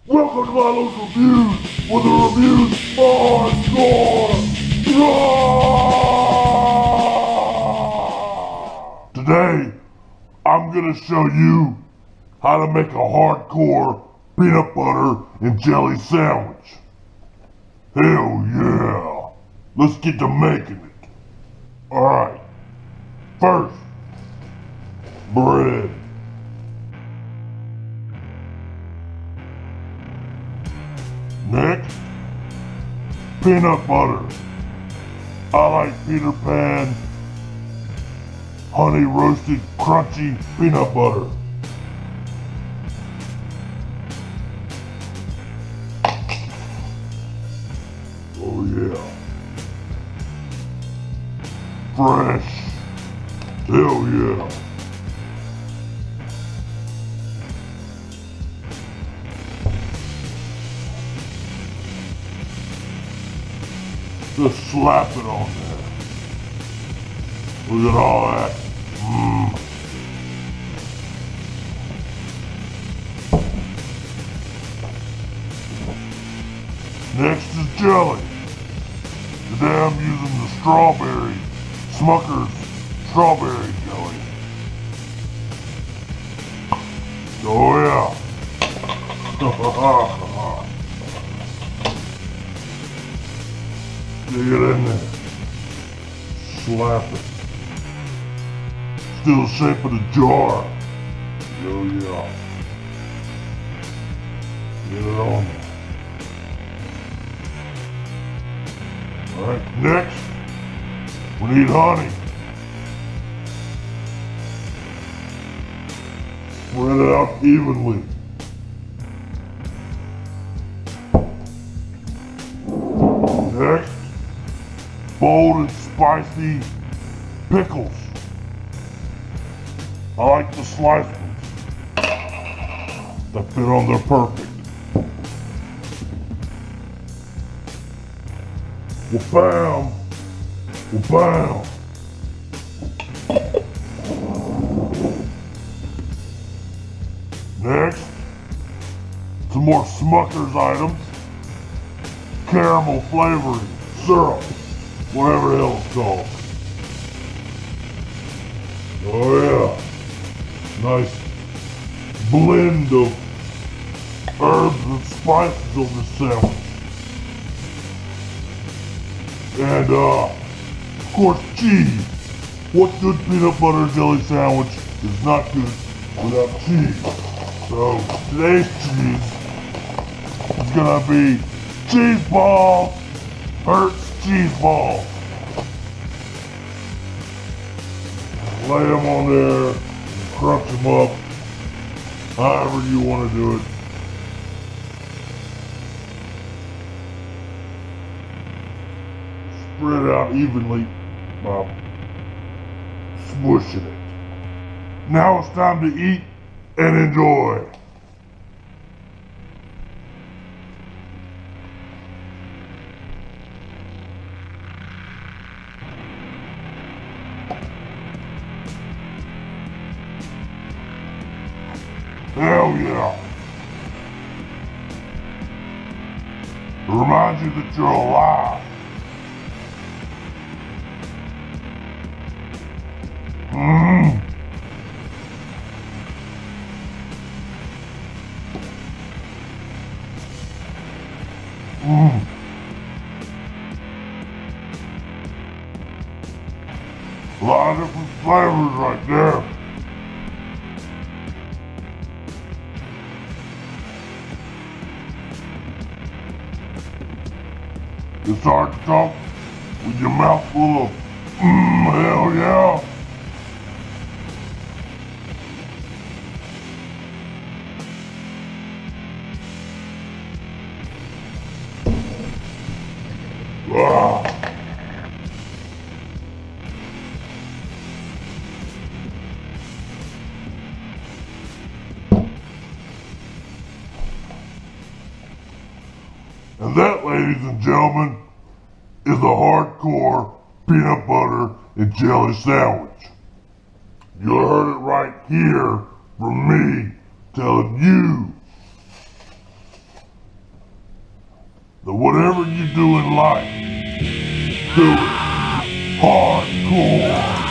Welcome to my local reviews, where the reviews are raw. Today, I'm gonna show you how to make a hardcore peanut butter and jelly sandwich. Hell yeah! Let's get to making it. Alright, first, bread. Next, peanut butter. I like Peter Pan honey roasted crunchy peanut butter. Oh yeah. Fresh. Hell yeah. Just slap it on there. Look at all that. Next is jelly. Today I'm using the strawberry, Smucker's strawberry jelly. Oh yeah. Dig it in there. Slap it. Still the shape of the jar. Oh yeah. Get it on there. Alright, next, we need honey. Spread it out evenly. Next, bold and spicy pickles. I like the sliced ones. That fit on there perfect. Wa-bam! Wa-bam! Next, some more Smucker's items. Caramel flavoring, syrup, whatever the hell it's called. Oh yeah, nice blend of herbs and spices on this sandwich. And of course cheese. What good peanut butter jelly sandwich is not good without cheese? So today's cheese is gonna be cheese balls, Hertz cheese balls. Lay them on there, crunch them up, however you want to do it. Spread it out evenly by smushing it. Now it's time to eat and enjoy. Hell yeah. It reminds you that you're alive. A lot of different flavors right there. It's hard to talk with your mouth full of hell yeah. Ah. And that, ladies and gentlemen, is a hardcore peanut butter and jelly sandwich. You heard it right here from me telling you that whatever you do in life, do it hardcore.